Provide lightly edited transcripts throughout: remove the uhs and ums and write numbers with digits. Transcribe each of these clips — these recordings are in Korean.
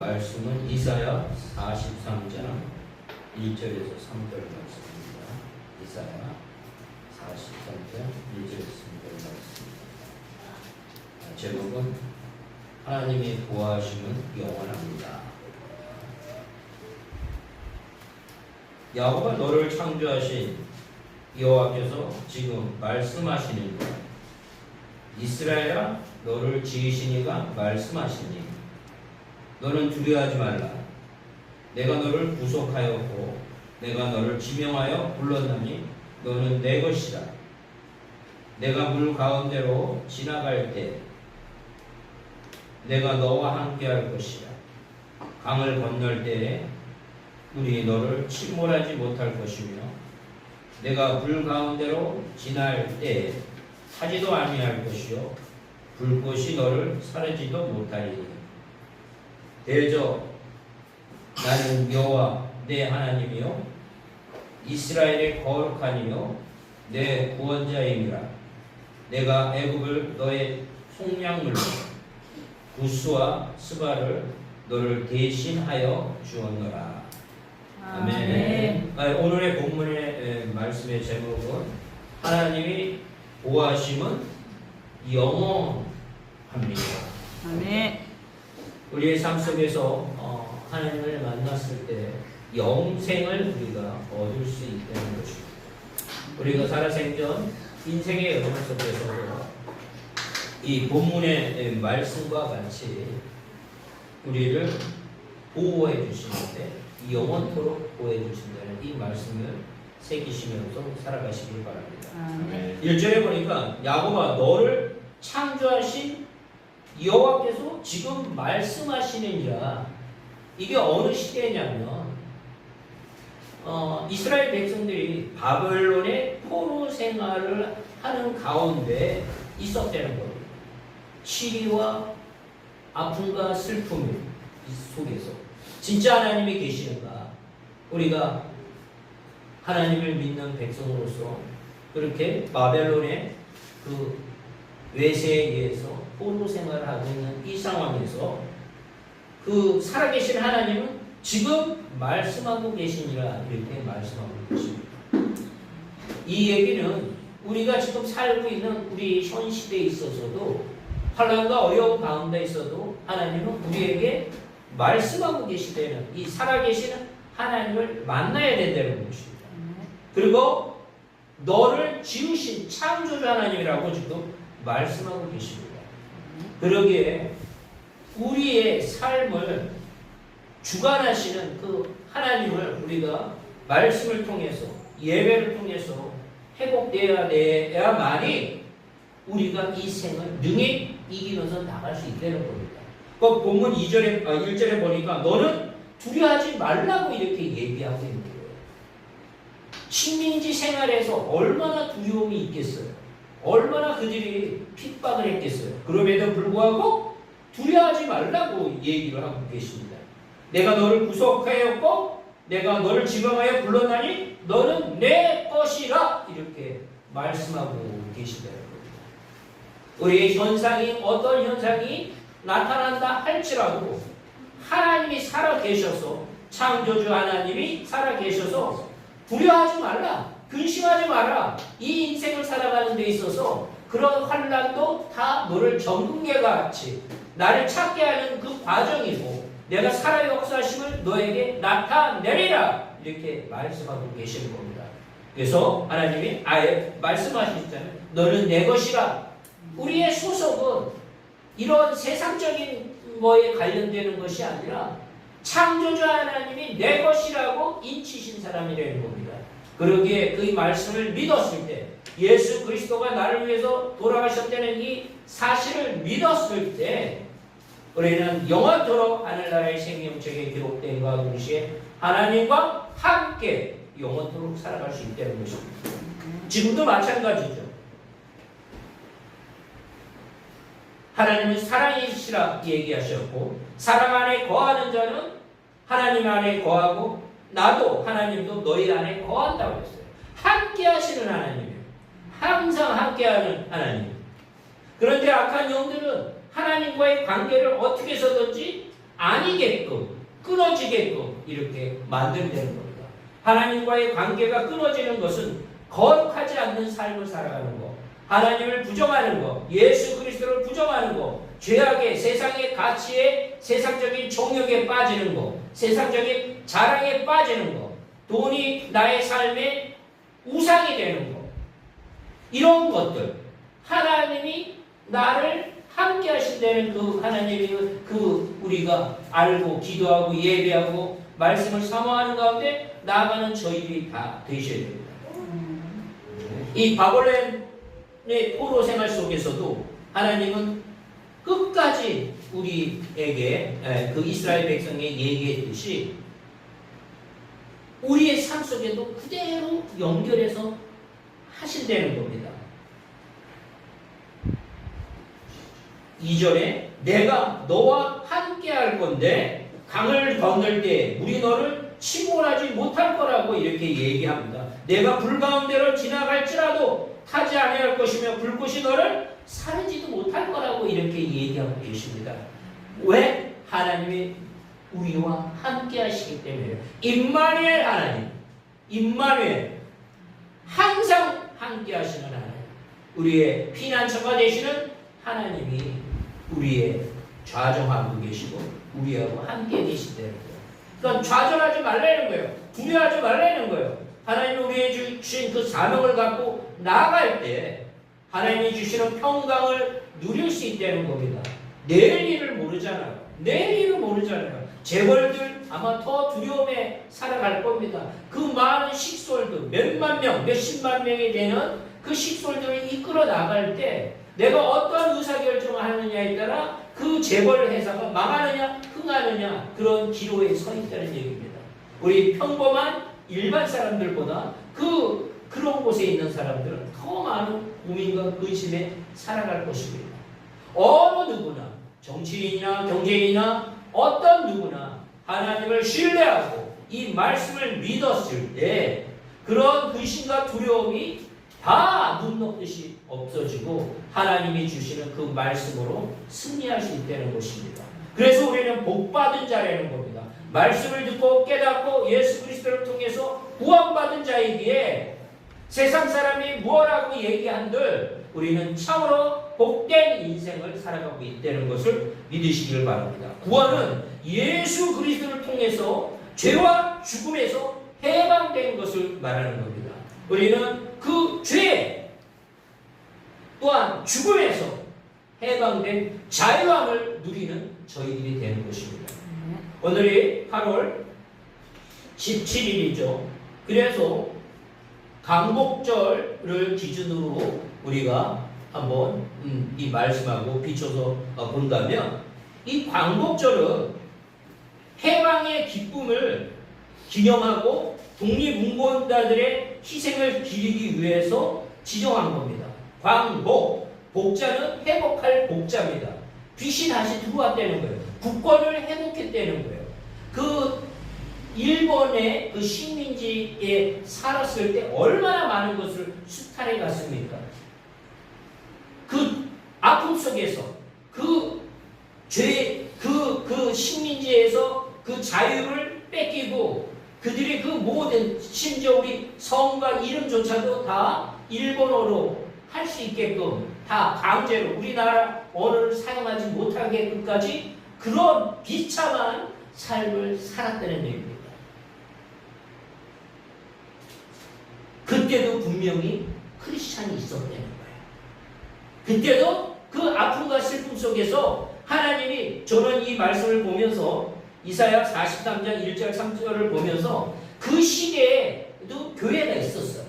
말씀은 이사야 43장 1절에서 3절 말씀입니다. 이사야 43장 1절에서 3절 말씀입니다. 제목은 하나님의 보호하심은 영원합니다. 야곱아, 너를 창조하신 여호와께서 지금 말씀하시는 것, 이스라엘아, 너를 지으신 이가 말씀하시니 너는 두려워하지 말라. 내가 너를 구속하였고 내가 너를 지명하여 불렀나니 너는 내 것이라. 내가 물 가운데로 지나갈 때 내가 너와 함께할 것이라. 강을 건널 때에 물이 너를 침몰하지 못할 것이며 내가 불 가운데로 지날 때에 타지도 아니할 것이요 불꽃이 너를 사르지도 못하리니 대저 나는 여호와 내 하나님이요 이스라엘의 거룩하니요 내 구원자임이라. 내가 애굽을 너의 속량물로 구스와 스바를 너를 대신하여 주었노라. 아멘. 오늘의 본문의 말씀의 제목은 하나님이 보호하심은 영원합니다. 아멘. 우리의 삶 속에서 하나님을 만났을 때 영생을 우리가 얻을 수 있다는 것입니다. 우리가 살아생전 인생의 여정 속에서 이 본문의 말씀과 같이 우리를 보호해 주시는데 영원토록 보호해 주신다는 이 말씀을 새기시면서 살아가시길 바랍니다. 아멘. 1절에 보니까 야곱아, 너를 창조하신 여호와께서 지금 말씀하시느니라. 이게 어느 시대냐면 이스라엘 백성들이 바벨론의 포로 생활을 하는 가운데 있었다는 겁니다. 시리와 아픔과 슬픔 속에서 진짜 하나님이 계시는가, 우리가 하나님을 믿는 백성으로서 그렇게 바벨론의 그 외세에 의해서 포로 생활을 하고 있는 이 상황에서 그 살아계신 하나님은 지금 말씀하고 계시니라 이렇게 말씀하고 계십니다. 이 얘기는 우리가 지금 살고 있는 우리 현 시대에 있어서도 환난과 어려움 가운데 있어도 하나님은 우리에게 말씀하고 계시다는 이 살아계시는 하나님을 만나야 된다는 것입니다. 그리고 너를 지으신 창조주 하나님이라고 지금 말씀하고 계십니다. 그러기에 우리의 삶을 주관하시는 그 하나님을 우리가 말씀을 통해서 예배를 통해서 회복되어야만이 우리가 이 생을 능히 이기면서 나갈 수 있다는 겁니다. 그 본문 1절에 보니까 너는 두려워하지 말라고 이렇게 얘기하고 있는 거예요. 식민지 생활에서 얼마나 두려움이 있겠어요. 얼마나 그들이 핍박을 했겠어요. 그럼에도 불구하고 두려워하지 말라고 얘기를 하고 계십니다. 내가 너를 구속하였고 내가 너를 지명하여 불렀나니 너는 내 것이라 이렇게 말씀하고 계시다는 겁니다. 우리의 현상이 어떤 현상이 나타난다 할지라도 하나님이 살아계셔서 창조주 하나님이 살아계셔서 두려워하지 말라, 근심하지 마라. 이 인생을 살아가는 데 있어서 그런 환난도 다 너를 정금과 같이 나를 찾게 하는 그 과정이고 내가 살아 역사심을 너에게 나타내리라 이렇게 말씀하고 계시는 겁니다. 그래서 하나님이 아예 말씀하시잖아요. 너는 내 것이라. 우리의 소속은 이런 세상적인 거에 관련되는 것이 아니라 창조주 하나님이 내 것이라고 인치신 사람이라는 겁니다. 그러기에 그 말씀을 믿었을 때 예수 그리스도가 나를 위해서 돌아가셨다는 이 사실을 믿었을 때 우리는 영원토록 하늘나라의 생명책에 기록된과 동시에 하나님과 함께 영원토록 살아갈 수 있다는 것입니다. 지금도 마찬가지죠. 하나님은 사랑이시라 얘기하셨고 사랑 안에 거하는 자는 하나님 안에 거하고 나도 하나님도 너희 안에 거한다고 했어요. 함께 하시는 하나님이에요. 항상 함께하는 하나님. 그런데 악한 영들은 하나님과의 관계를 어떻게 해서든지 아니게끔, 끊어지게끔 이렇게 만든다는 겁니다. 하나님과의 관계가 끊어지는 것은 거룩하지 않는 삶을 살아가는 것, 하나님을 부정하는 것, 예수 그리스도를 부정하는 것, 죄악의 세상의 가치에, 세상적인 종욕에 빠지는 것, 세상적인 자랑에 빠지는 것, 돈이 나의 삶의 우상이 되는 것, 이런 것들, 하나님이 나를 함께 하신다는 그 하나님의 그 우리가 알고 기도하고 예배하고 말씀을 사모하는 가운데 나아가는 저희들이 다 되셔야 됩니다. 이 바벨론의 포로 생활 속에서도 하나님은 끝까지 우리에게 그 이스라엘 백성에게 얘기했듯이 우리의 삶 속에도 그대로 연결해서 하신다는 겁니다. 2절에 내가 너와 함께 할 건데 강을 건널 때 물이 너를 침몰하지 못할 거라고 이렇게 얘기합니다. 내가 불 가운데로 지나갈지라도 타지 아니할 것이며 불꽃이 너를 사르지도 못할 거라고 이렇게 얘기하고 계십니다. 왜? 하나님이 우리와 함께 하시기 때문에. 임마누엘 하나님, 임마누엘, 항상 함께 하시는 하나님, 우리의 피난처가 되시는 하나님이 우리의 좌정하고 계시고 우리하고 함께 계시다는 거예요. 그러니까 좌절하지 말라는 거예요. 두려워하지 말라는 거예요. 하나님이 우리에게 주신 그 사명을 갖고 나아갈 때 하나님이 주시는 평강을 누릴 수 있다는 겁니다. 내일 일을 모르잖아요. 내일 일을 모르잖아요. 재벌들 아마 더 두려움에 살아갈 겁니다. 그 많은 식솔들, 몇만 명, 몇십만 명이 되는 그 식솔들을 이끌어 나갈 때 내가 어떤 의사결정을 하느냐에 따라 그 재벌 회사가 망하느냐 흥하느냐 그런 기로에 서 있다는 얘기입니다. 우리 평범한 일반 사람들보다 그런 곳에 있는 사람들은 더 많은 고민과 근심에 살아갈 것입니다. 어느 누구나 정치인이나 경제인이나 어떤 누구나 하나님을 신뢰하고 이 말씀을 믿었을 때 그런 근심과 두려움이 다 눈 녹듯이 없어지고 하나님이 주시는 그 말씀으로 승리할 수 있다는 것입니다. 그래서 우리는 복받은 자라는 겁니다. 말씀을 듣고 깨닫고 예수 그리스도를 통해서 구원받은 자이기에 세상 사람이 뭐라고 얘기한들 우리는 참으로 복된 인생을 살아가고 있다는 것을 믿으시길 바랍니다. 구원은 예수 그리스도를 통해서 죄와 죽음에서 해방된 것을 말하는 겁니다. 우리는 그 죄 또한 죽음에서 해방된 자유함을 누리는 저희들이 되는 것입니다. 오늘이 8월 17일이죠. 그래서 강복절을 기준으로 우리가 한번 이 말씀하고 비춰서 본다면 이 광복절은 해방의 기쁨을 기념하고 독립운동가들의 희생을 기리기 위해서 지정한 겁니다. 광복, 복자는 회복할 복자입니다. 빛이 다시 들어왔다는 거예요. 국권을 회복했다는 거예요. 그 일본의 그 식민지에 살았을 때 얼마나 많은 것을 수탈해 갔습니까? 그 아픔 속에서 그 식민지에서 그 자유를 뺏기고 그들이 그 모든 심지어 우리 성과 이름조차도 다 일본어로 할 수 있게끔 다 강제로 우리나라 언어를 사용하지 못하게끔까지 그런 비참한 삶을 살았다는 얘기입니다. 그때도 분명히 크리스찬이 있었다는 거예요. 그때도 그 아픔과 슬픔 속에서 하나님이 저는 이 말씀을 보면서 이사야 43장 1절 3절을 보면서 그 시대에도 교회가 있었어요.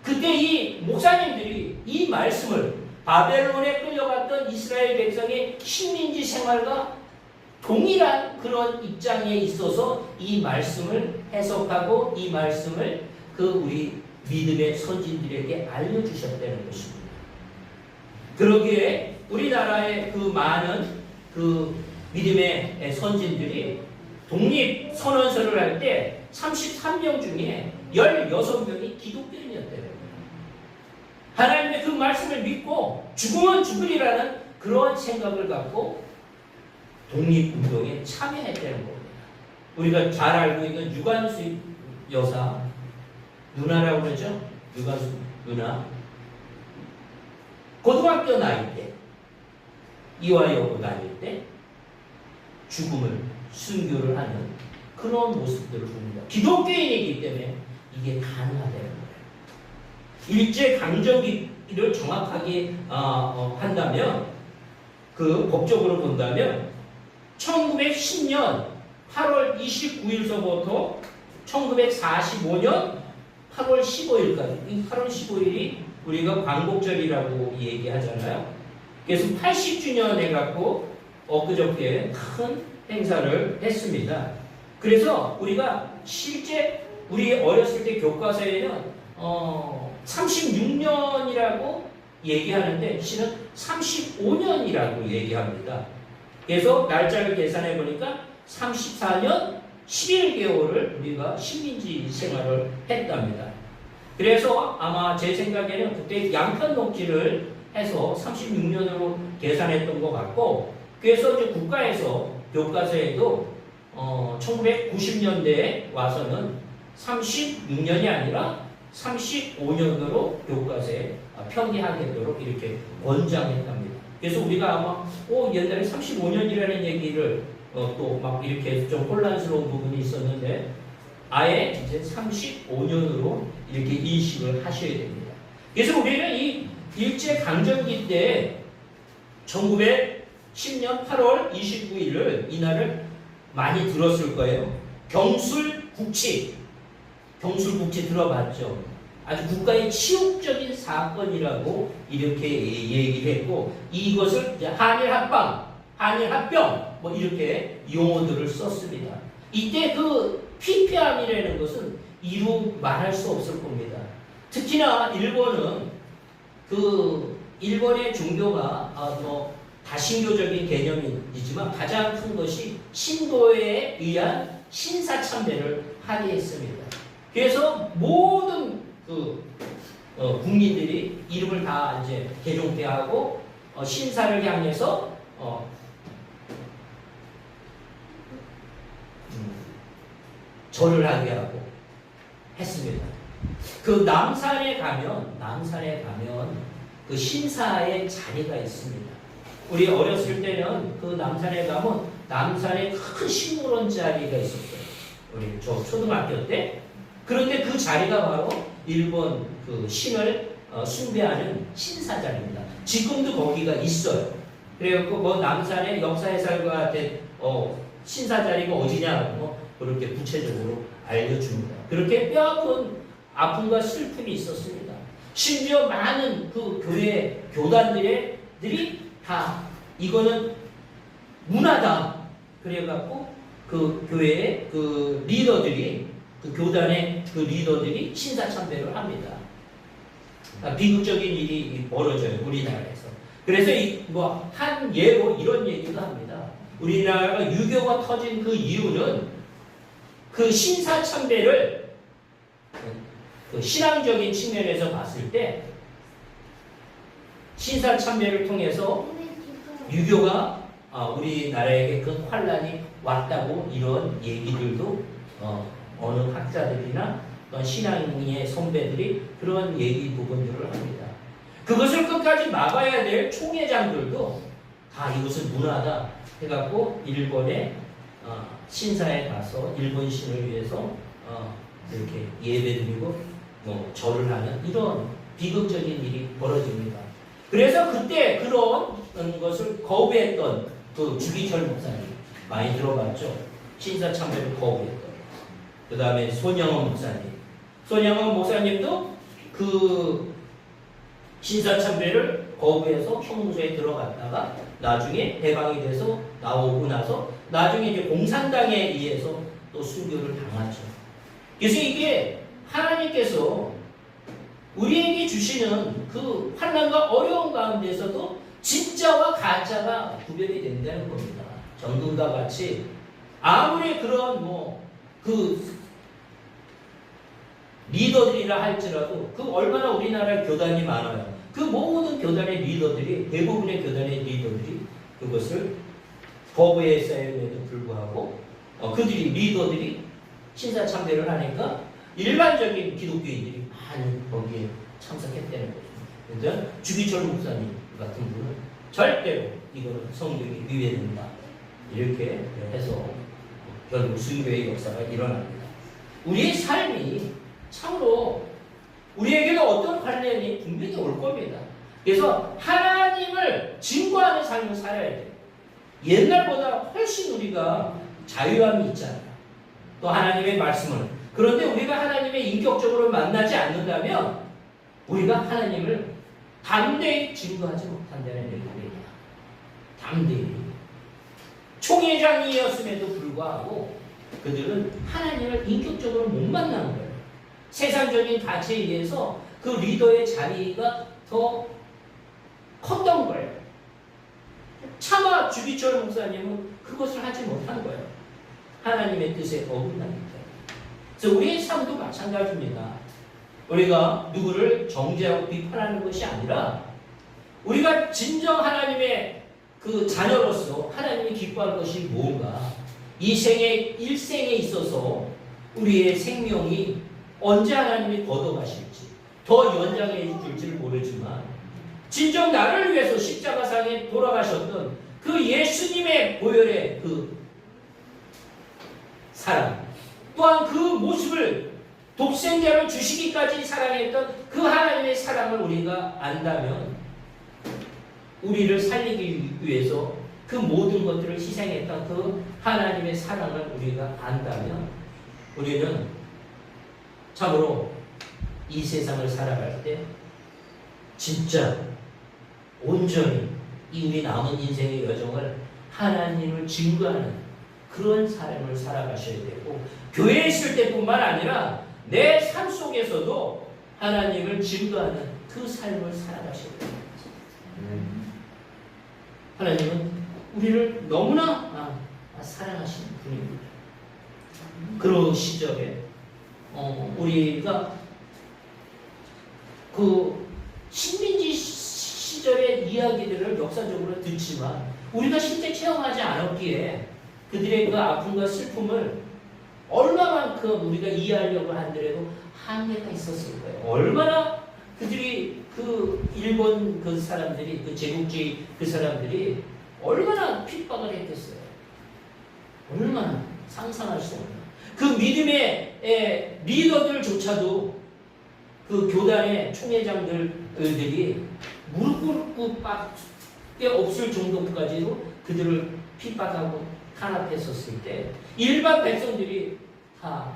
그때 이 목사님들이 이 말씀을 바벨론에 끌려갔던 이스라엘 백성의 식민지 생활과 동일한 그런 입장에 있어서 이 말씀을 해석하고 이 말씀을 그 우리 믿음의 선진들에게 알려주셨다는 것입니다. 그러기에 우리나라의 그 많은 그 믿음의 선진들이 독립선언서를 할 때 33명 중에 16명이 기독교인이었다는 거예요. 하나님의 그 말씀을 믿고 죽으면 죽으리라는 그런 생각을 갖고 독립운동에 참여했다는 겁니다. 우리가 잘 알고 있는 유관수 여사, 누나라고 그러죠? 유관수 누나. 고등학교 나이 때, 이화여고 다닐 때 죽음을 순교를 하는 그런 모습들을 봅니다. 기독교인이기 때문에 이게 가능하다는 거예요. 일제 강점기를 정확하게 한다면, 그 법적으로 본다면 1910년 8월 29일서부터 1945년 8월 15일까지, 이 8월 15일이 우리가 광복절이라고 얘기하잖아요. 그래서 80주년 해갖고 엊그저께 큰 행사를 했습니다. 그래서 우리가 실제 우리 어렸을 때 교과서에는 36년이라고 얘기하는데 실은 35년이라고 얘기합니다. 그래서 날짜를 계산해 보니까 34년 11개월을 우리가 식민지 생활을 했답니다. 그래서 아마 제 생각에는 그때 양편 녹지를 해서 36년으로 계산했던 것 같고, 그래서 이제 국가에서 교과서에도 1990년대에 와서는 36년이 아니라 35년으로 교과서에 편기하도록 이렇게 권장했답니다. 그래서 우리가 아마 옛날에 35년이라는 얘기를 또 막 이렇게 좀 혼란스러운 부분이 있었는데 아예 이제 35년으로 이렇게 인식을 하셔야 됩니다. 그래서 우리는 이 일제 강점기 때 1910년 8월 29일을 이날을 많이 들었을 거예요. 경술국치 들어봤죠? 아주 국가의 치욕적인 사건이라고 이렇게 얘기를 했고, 이것을 이제 한일합병 뭐 이렇게 용어들을 썼습니다. 이때 그 피폐함이라는 것은 이루 말할 수 없을 겁니다. 특히나 일본은 일본의 종교가 다신교적인 개념이지만 가장 큰 것이 신도에 의한 신사참배를 하게 했습니다. 그래서 모든 국민들이 이름을 다 이제 개종대하고 신사를 향해서 절을 하게 하고 했습니다. 그 남산에 가면 그 신사의 자리가 있습니다. 우리 어렸을 때는 그 남산에 가면 남산에 큰 식물원 자리가 있었어요. 우리 저 초등학교 때. 그런데 그 자리가 바로 일본 그 신을 숭배하는 신사 자리입니다. 지금도 거기가 있어요. 그래갖고 뭐 남산의 역사해설가 된 신사 자리가 어디냐고 그렇게 구체적으로 알려줍니다. 그렇게 뼈아픈 아픔과 슬픔이 있었습니다. 심지어 많은 그 교회 교단들이 다 이거는 문화다. 그래갖고 그 교회의 그 리더들이, 그 교단의 그 리더들이 신사참배를 합니다. 비극적인 일이 벌어져요, 우리나라에서. 그래서 한 예로 이런 얘기도 합니다. 우리나라가 유교가 터진 그 이유는 그 신사참배를 그 신앙적인 측면에서 봤을 때 신사참배를 통해서 유교가 우리나라에게 큰 환란이 왔다고 이런 얘기들도 어느 학자들이나 어떤 신앙의 선배들이 그런 얘기 부분들을 합니다. 그것을 끝까지 막아야 될 총회장들도 다 이것은 문화다 해갖고 일본의 신사에 가서 일본 신을 위해서 이렇게 예배드리고 절을 하는 이런 비극적인 일이 벌어집니다. 그래서 그때 그런 것을 거부했던 그 주기철 목사님 많이 들어봤죠? 신사참배를 거부했던. 그 다음에 손영원 목사님도 그 신사참배를 거부해서 형무소에 들어갔다가 나중에 해방이 돼서 나오고 나서 나중에 이제 공산당에 의해서 또 순교를 당하죠. 그래서 이게 하나님께서 우리에게 주시는 그 환난과 어려운 가운데서도 진짜와 가짜가 구별이 된다는 겁니다. 정금과 같이 아무리 그런 그 리더들이라 할지라도 그 얼마나 우리나라에 교단이 많아요. 그 모든 교단의 리더들이, 대부분의 교단의 리더들이 그것을 거부의 사회에도 불구하고 그들이 리더들이 신사참배를 하니까 일반적인 기독교인들이 많이 거기에 참석했다는 거죠. 그래서 주기철 목사님 같은 분은 절대로 이거는 성경이 위배된다 이렇게 해서 결국 순교의 역사가 일어납니다. 우리의 삶이 참으로 우리에게도 어떤 관련이 분명히 올 겁니다. 그래서 하나님을 증거하는 삶을 살아야 돼요. 옛날보다 훨씬 우리가 자유함이 있잖아요. 또 하나님의 말씀을. 그런데 우리가 하나님을 인격적으로 만나지 않는다면 우리가 하나님을 담대히 증거하지 못한다는 얘기예요. 담대히. 총회장이었음에도 불구하고 그들은 하나님을 인격적으로 못 만나는 거예요. 세상적인 가치에 의해서 그 리더의 자리가 더 컸던 거예요. 차마 주기철 목사님은 그것을 하지 못한 거예요. 하나님의 뜻에 어긋나기 때문에. 그래서 우리의 삶도 마찬가지입니다. 우리가 누구를 정죄하고 비판하는 것이 아니라 우리가 진정 하나님의 그 자녀로서 하나님이 기뻐할 것이 뭔가 이 생의 일생에 있어서 우리의 생명이 언제 하나님이 걷어가실지 더 연장해 줄지를 모르지만 진정 나를 위해서 십자가상에 돌아가셨던 그 예수님의 보혈의 그 사랑 또한 그 모습을 독생자를 주시기까지 사랑했던 그 하나님의 사랑을 우리가 안다면 우리를 살리기 위해서 그 모든 것들을 희생했던 그 하나님의 사랑을 우리가 안다면 우리는 참으로 이 세상을 살아갈 때 진짜 온전히 이 우리 남은 인생의 여정을 하나님을 증거하는 그런 삶을 살아가셔야 되고 교회에 있을 때뿐만 아니라 내 삶 속에서도 하나님을 증거하는 그 삶을 살아가셔야 됩니다. 하나님은 우리를 너무나 사랑하시는 분입니다. 그 시절에 우리가 그 식민지 시절의 이야기들을 역사적으로 듣지만 우리가 실제 체험하지 않았기에 그들의 그 아픔과 슬픔을 얼마만큼 우리가 이해하려고 한들에도 한계가 있었을 거예요. 얼마나 그들이 그 일본 그 사람들이 그 제국주의 그 사람들이 얼마나 핍박을 했겠어요. 얼마나 상상할 수 없는 그 믿음의 리더들조차도 그 교단의 총회장들이 무릎 꿇고 밖에 없을 정도까지도 그들을 핍박하고 탄압했었을 때 일반 백성들이 다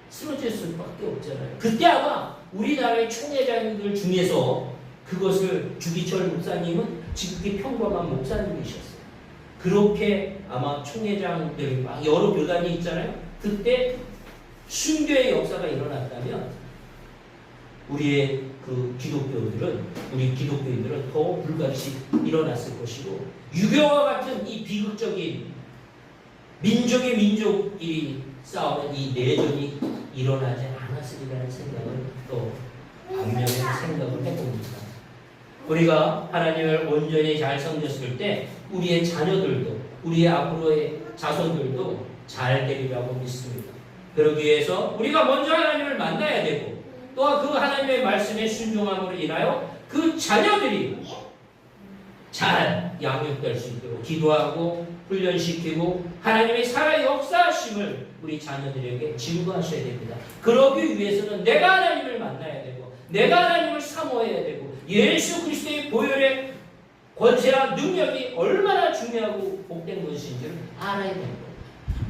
쓰러질 수밖에 없잖아요. 그때 아마 우리나라의 총회장들 중에서 그것을 주기철 목사님은 지극히 평범한 목사님이셨어요. 그렇게 아마 총회장들이 막 여러 교단이 있잖아요. 그때 순교의 역사가 일어났다면 우리의 그 기독교들은 우리 기독교인들은 더 불같이 일어났을 것이고 유교와 같은 이 비극적인 민족의 민족끼리 싸우는 이 내전이 일어나지 않았으리라는 생각을 또 반면에 생각을 해봅니다. 우리가 하나님을 온전히 잘 섬겼을 때 우리의 자녀들도 우리의 앞으로의 자손들도 잘 되리라고 믿습니다. 그러기 위해서 우리가 먼저 하나님을 만나야 되고 또한 그 하나님의 말씀에 순종함으로 인하여 그 자녀들이 잘 양육될 수 있도록 기도하고 훈련시키고 하나님의 살아 역사하심을 우리 자녀들에게 증거하셔야 됩니다. 그러기 위해서는 내가 하나님을 만나야 되고 내가 하나님을 사모해야 되고 예수 그리스도의 보혈의 권세와 능력이 얼마나 중요하고 복된 것인지를 알아야 되는 거예요.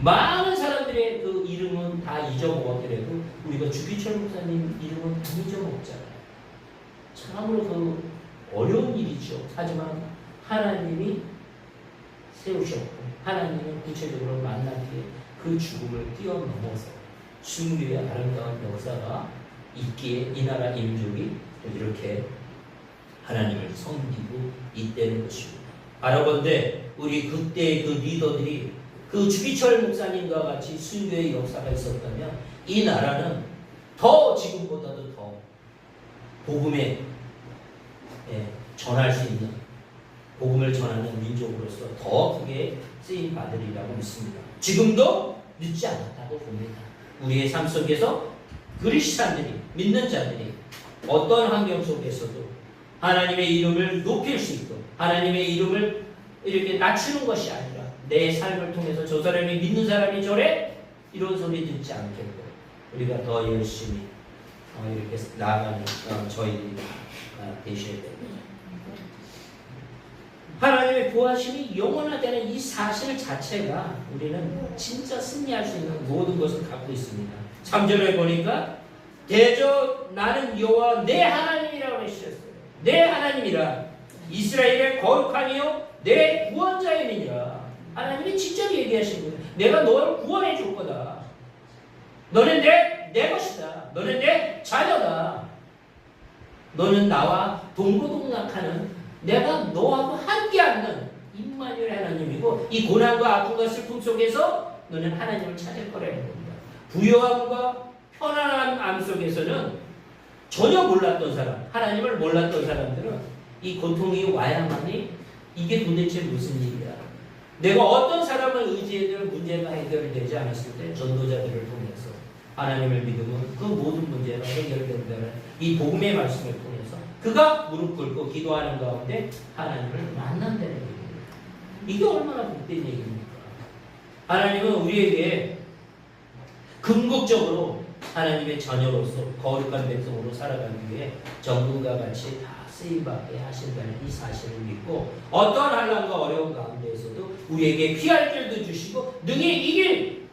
많은 사람들의 그 이름은 다 잊어먹었더라도 우리가 주기철 목사님 이름은 안 잊어먹잖아요. 참으로 그 어려운 일이죠. 하지만 하나님이 세우셨고 하나님은 구체적으로 만나기에 그 죽음을 뛰어넘어서 순교의 아름다운 역사가 있기에 이 나라 민족이 이렇게 하나님을 섬기고 있다는 것입니다. 바라본데 우리 그때의 그 리더들이 그 주기철 목사님과 같이 순교의 역사가 있었다면 이 나라는 더 지금보다도 더 복음에 전할 수 있는 복음을 전하는 민족으로서 더 크게 쓰임 받으리라고 믿습니다. 지금도 늦지 않았다고 봅니다. 우리의 삶 속에서 그리스도인들이, 믿는 자들이 어떤 환경 속에서도 하나님의 이름을 높일 수 있고 하나님의 이름을 이렇게 낮추는 것이 아니라 내 삶을 통해서 저 사람이 믿는 사람이 저래? 이런 소리 듣지 않겠고 우리가 더 열심히 이렇게 나아가는 저희들이 되셔야 됩니다. 하나님의 구하심이 영원하다는 이 사실 자체가 우리는 진짜 승리할 수 있는 모든 것을 갖고 있습니다. 3절에 보니까 대저 나는 여호와 내 하나님이라고 하셨어요. 내 하나님이라 이스라엘의 거룩함이요 내 구원자이니라. 하나님이 직접 얘기하신 거예요. 내가 너를 구원해 줄 거다. 너는 내 것이다. 너는 내 자녀다. 너는 나와 동고동락하는 내가 너하고 함께하는 임마누엘 하나님이고 이 고난과 아픔과 슬픔 속에서 너는 하나님을 찾을 거라는 겁니다. 부요함과 편안한 암 속에서는 전혀 몰랐던 사람, 하나님을 몰랐던 사람들은 이 고통이 와야만이 이게 도대체 무슨 일이야. 내가 어떤 사람을 의지해도 문제가 해결되지 않았을 때 전도자들을 통해서 하나님을 믿으면 그 모든 문제가 해결된다는 이 복음의 말씀을 통해서 그가 무릎 꿇고 기도하는 가운데 하나님을 만난다는 얘기입니다. 이게 얼마나 복된 얘기입니까? 하나님은 우리에게 궁극적으로 하나님의 자녀로서 거룩한 백성으로 살아가기 위해 정금과 같이 다 쓰임받게 하신다는 이 사실을 믿고 어떠한 환난과 어려운 가운데에서도 우리에게 피할 길도 주시고 능히 이길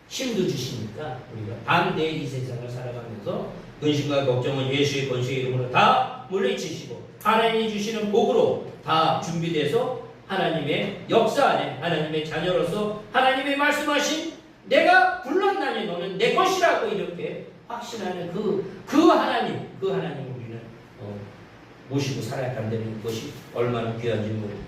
힘도 주시니까 우리가 반대의 이 세상을 살아가면서 근심과 걱정은 예수의 권세의 이름으로 다 물리치시고 하나님이 주시는 복으로 다 준비돼서 하나님의 역사 안에 하나님의 자녀로서 하나님의 말씀하신 내가 불렀나니 너는 내 것이라고 이렇게 확신하는 그 하나님 우리는 모시고 살아간다는 것이 얼마나 귀한지 모릅니다.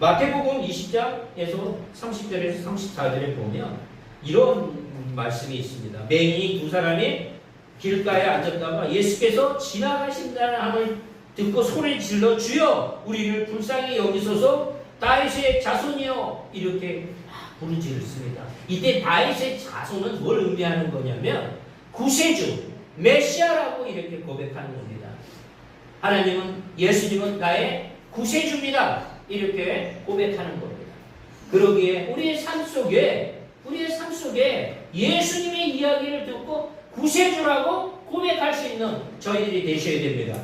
마태복음 20장에서 30절에서 34절에 보면 이런 말씀이 있습니다. 맹인이 두 사람이 길가에 앉았다가 예수께서 지나가신다는 함을 듣고 소리 질러 주여 우리를 불쌍히 여기소서 다윗의 자손이여 이렇게 부르짖습니다. 이때 다윗의 자손은 뭘 의미하는 거냐면 구세주 메시아라고 이렇게 고백하는 겁니다. 하나님은 예수님은 나의 구세주입니다. 이렇게 고백하는 겁니다. 그러기에 우리의 삶 속에 예수님의 이야기를 듣고 구세주라고 고백할 수 있는 저희들이 되셔야 됩니다.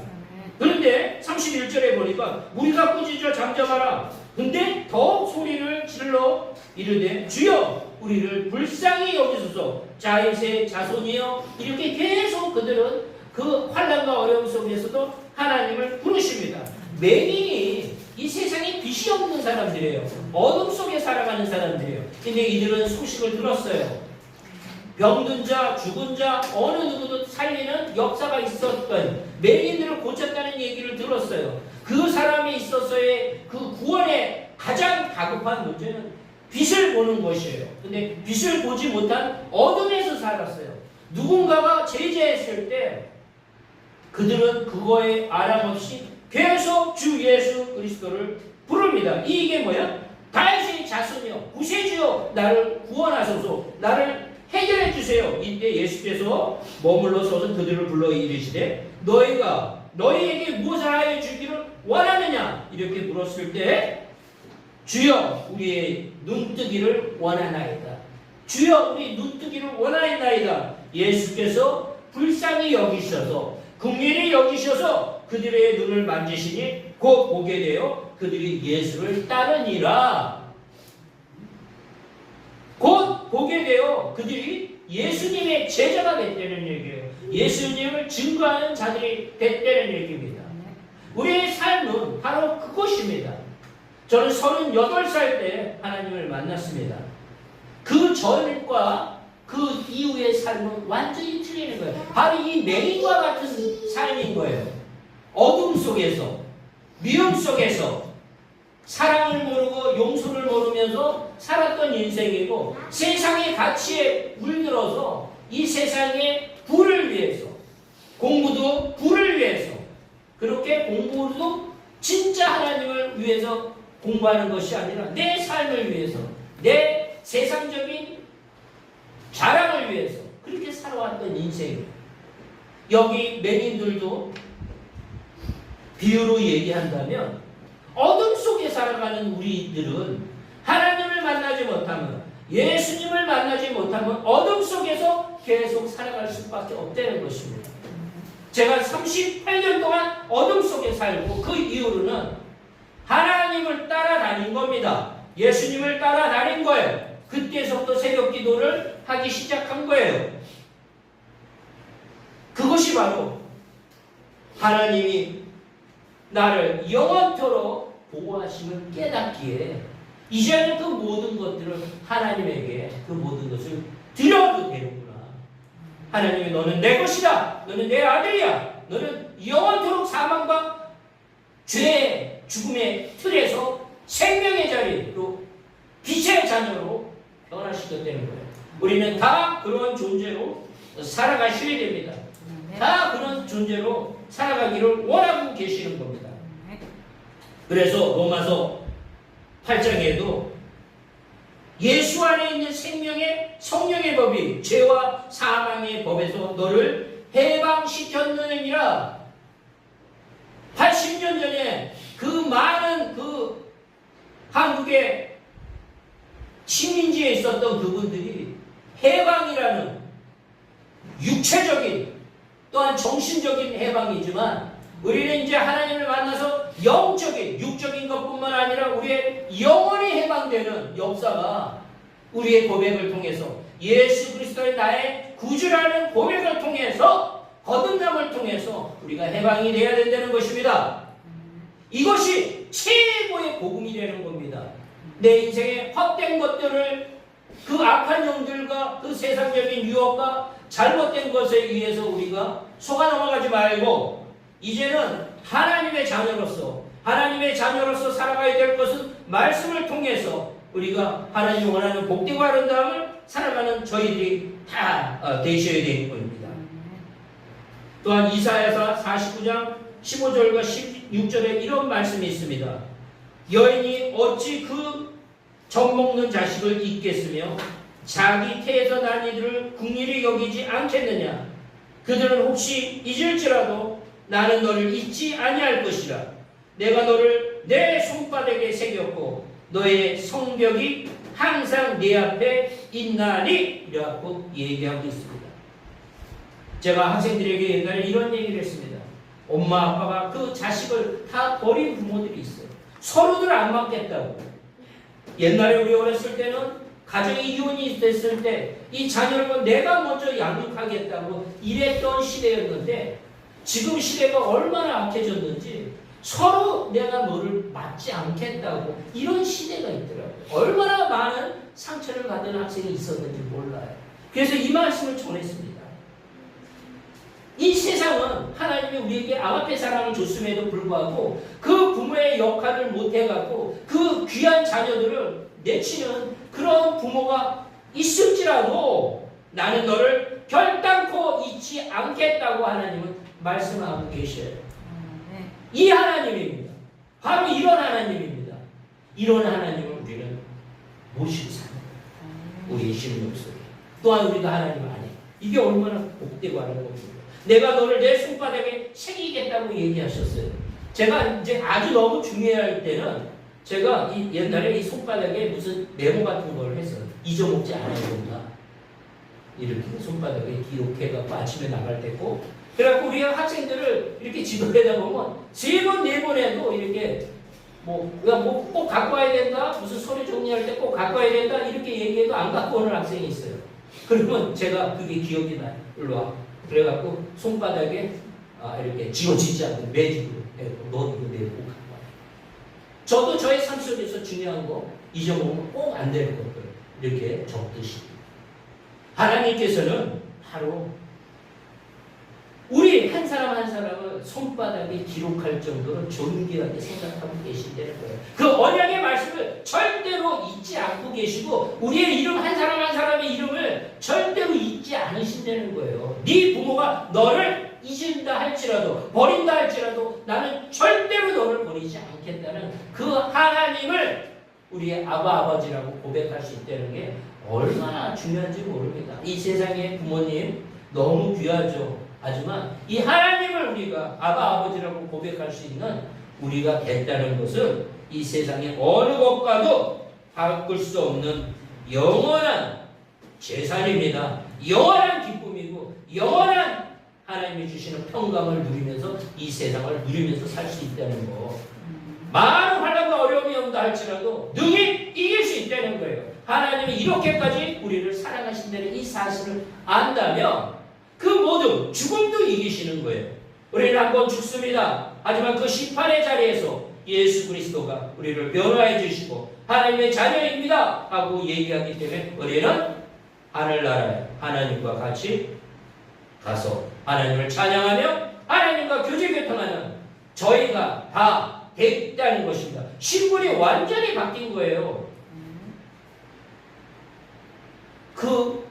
그런데 31절에 보니까 무리가 꾸짖어 잠잠하라. 근데 더욱 소리를 질러 이르되 주여 우리를 불쌍히 여기소서 다윗의 자손이여 이렇게 계속 그들은 그 환난과 어려움 속에서도 하나님을 부르십니다. 맹인이 이 세상에 빛이 없는 사람들이에요. 어둠 속에 살아가는 사람들이에요. 근데 이들은 소식을 들었어요. 병든 자, 죽은 자, 어느 누구도 살리는 역사가 있었던 맹인들을 고쳤다는 얘기를 들었어요. 그 사람에 있어서의 그 구원의 가장 다급한 문제는 빛을 보는 것이에요. 근데 빛을 보지 못한 어둠에서 살았어요. 누군가가 제재했을 때 그들은 그거에 아랑 없이 계속 주 예수 그리스도를 부릅니다. 이게 뭐야? 다윗의 자손이여 구세주여 나를 구원하소서 나를 해결해 주세요. 이때 예수께서 머물러 서서 그들을 불러 이르시되 너희가 너희에게 무엇을 하여 주기를 원하느냐 이렇게 물었을 때 주여 우리의 눈뜨기를 원하나이다. 주여 우리 눈뜨기를 원하나이다. 예수께서 불쌍히 여기셔서 긍휼히 여기셔서 그들의 눈을 만지시니 곧 보게 되어 그들이 예수를 따르니라. 곧 보게 되어 그들이 예수님의 제자가 됐다는 얘기예요. 예수님을 증거하는 자들이 됐다는 얘기입니다. 우리의 삶은 바로 그것입니다. 저는 38살 때 하나님을 만났습니다. 그 전과 그 이후의 삶은 완전히 틀리는 거예요. 바로 이 맹인과 같은 삶인 거예요. 어둠 속에서, 미움 속에서 사랑을 모르고 용서를 모르면서 살았던 인생이고 세상의 가치에 물들어서 이 세상의 부를 위해서 공부도 부를 위해서 그렇게 공부도 진짜 하나님을 위해서 공부하는 것이 아니라 내 삶을 위해서, 내 세상적인 자랑을 위해서 그렇게 살아왔던 인생이에요. 여기 맹인들도 비유로 얘기한다면 어둠 속에 살아가는 우리들은 하나님을 만나지 못하면, 예수님을 만나지 못하면 어둠 속에서 계속 살아갈 수밖에 없다는 것입니다. 제가 38년 동안 어둠 속에 살고 그 이후로는 하나님을 따라다닌 겁니다. 예수님을 따라다닌 거예요. 그때서부터 새벽 기도를 하기 시작한 거예요. 그것이 바로 하나님이 나를 영원토록 보호하심을 깨닫기에 이제는 그 모든 것들을 하나님에게 그 모든 것을 드려도 되는구나. 하나님이 너는 내 것이다. 너는 내 아들이야. 너는 영원토록 사망과 죄의 죽음의 틀에서 생명의 자리로 빛의 자녀로 변화시켰다는 거예요. 우리는 다 그런 존재로 살아가셔야 됩니다. 다 그런 존재로 살아가기를 원하고 계시는 겁니다. 그래서 로마서 8장에도 예수 안에 있는 생명의 성령의 법이 죄와 사망의 법에서 너를 해방시켰느니라. 80년 전에 그 많은 그 한국의 식민지에 있었던 그분들이 해방이라는 육체적인 또한 정신적인 해방이지만 우리는 이제 하나님을 만나서 영적인, 육적인 것뿐만 아니라 우리의 영혼이 해방되는 역사가 우리의 고백을 통해서, 예수 그리스도의 나의 구주라는 고백을 통해서, 거듭남을 통해서 우리가 해방이 되어야 된다는 것입니다. 이것이 최고의 복음이 되는 겁니다. 내 인생의 헛된 것들을, 그 악한 영들과 그 세상적인 유혹과 잘못된 것에 의해서 우리가 속아 넘어가지 말고 이제는 하나님의 자녀로서 살아가야 될 것은 말씀을 통해서 우리가 하나님이 원하는 복되고 아름다움을 살아가는 저희들이 다 되셔야 되는 겁니다. 또한 이사야서 49장 15절과 16절에 이런 말씀이 있습니다. 여인이 어찌 그 젖먹는 자식을 잊겠으며 자기 태에서 난 이들을 긍휼히 여기지 않겠느냐. 그들은 혹시 잊을지라도 나는 너를 잊지 아니할 것이라. 내가 너를 내 손바닥에 새겼고 너의 성벽이 항상 내 앞에 있나니. 이라고 얘기하고 있습니다. 제가 학생들에게 옛날에 이런 얘기를 했습니다. 엄마 아빠가 그 자식을 다 버린 부모들이 있어요. 서로들 안 맞겠다고. 옛날에 우리 어렸을 때는 가정이 이혼이 됐을 때 이 자녀를 내가 먼저 양육하겠다고 이랬던 시대였는데 지금 시대가 얼마나 악해졌는지 서로 내가 너를 맞지 않겠다고 이런 시대가 있더라고요. 얼마나 많은 상처를 받은 학생이 있었는지 몰라요. 그래서 이 말씀을 전했습니다. 이 세상은 하나님이 우리에게 아가페 사랑을 줬음에도 불구하고 그 부모의 역할을 못해갖고 그 귀한 자녀들을 내치는 그런 부모가 있을지라도 나는 너를 결단코 잊지 않겠다고 하나님은 말씀하고 계셔요. 이 하나님입니다. 바로 이런 하나님입니다. 이런 하나님을 우리는 모시고 사는 거예요. 우리의 심령 속에. 또한 우리가 하나님 안에. 이게 얼마나 복되고 하는 겁니다. 내가 너를 내 손바닥에 새기겠다고 얘기하셨어요. 제가 이제 아주 너무 중요할 때는 제가 옛날에 이 손바닥에 무슨 메모 같은 걸 해서 잊어먹지 않아야 된다. 이렇게 손바닥에 기록해갖고 아침에 나갈 때고, 그래갖고 우리 학생들을 이렇게 지도에다 보면 3번, 4번 해도 이렇게 꼭 갖고 와야 된다. 무슨 소리 정리할 때 꼭 갖고 와야 된다. 이렇게 얘기해도 안 갖고 오는 학생이 있어요. 그러면 제가 그게 기억이 나요. 일로 와. 그래갖고 손바닥에 이렇게 지워지지 않는 매직으로 너 이거 내고 갖고 와. 저도 저의 삶 속에서 중요한 거 잊어먹으면 꼭 안 되는 것들 이렇게 적듯이 하나님께서는 바로 우리 한 사람 한 사람을 손바닥에 기록할 정도로 존귀하게 생각하고 계신다는 거예요. 그 언약의 말씀을 절대로 잊지 않고 계시고 우리의 이름 한 사람 한 사람의 이름을 절대로 잊지 않으신다는 거예요. 네 부모가 너를 잊은다 할지라도 버린다 할지라도 나는 절대로 너를 버리지 않겠다는 그 하나님을 우리의 아버지라고 고백할 수 있다는 게 얼마나 중요한지 모릅니다. 이 세상의 부모님 너무 귀하죠. 하지만 이 하나님을 우리가 아버지라고 고백할 수 있는 우리가 됐다는 것은 이 세상의 어느 것과도 바꿀 수 없는 영원한 재산입니다. 영원한 기쁨이고 영원한 하나님이 주시는 평강을 누리면서 이 세상을 누리면서 살 수 있다는 거. 많은 환난과 어려움이 온다 할지라도 능히 이길 수 있다는 거예요. 하나님이 이렇게까지 우리를 사랑하신다는 이 사실을 안다면 그 모든 죽음도 이기시는 거예요. 우리는 한번 죽습니다. 하지만 그 심판의 자리에서 예수 그리스도가 우리를 변호해 주시고 하나님의 자녀입니다 하고 얘기하기 때문에 우리는 하늘나라에 하나님과 같이 가서 하나님을 찬양하며 하나님과 교제교통하는 저희가 다 됐다는 것입니다. 신분이 완전히 바뀐 거예요. 그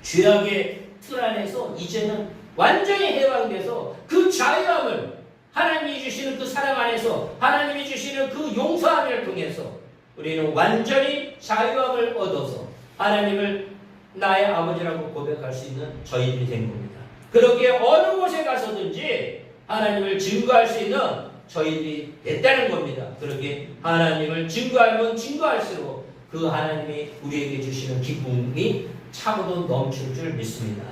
죄악의 틀 안에서 이제는 완전히 해방돼서 그 자유함을 하나님이 주시는 그 사랑 안에서 하나님이 주시는 그 용서함을 통해서 우리는 완전히 자유함을 얻어서 하나님을 나의 아버지라고 고백할 수 있는 저희들이 된 겁니다. 그렇게 어느 곳에 가서든지 하나님을 증거할 수 있는 저희들이 됐다는 겁니다. 그렇게 하나님을 증거하면 증거할수록 그 하나님이 우리에게 주시는 기쁨이 차고도 넘칠 줄 믿습니다.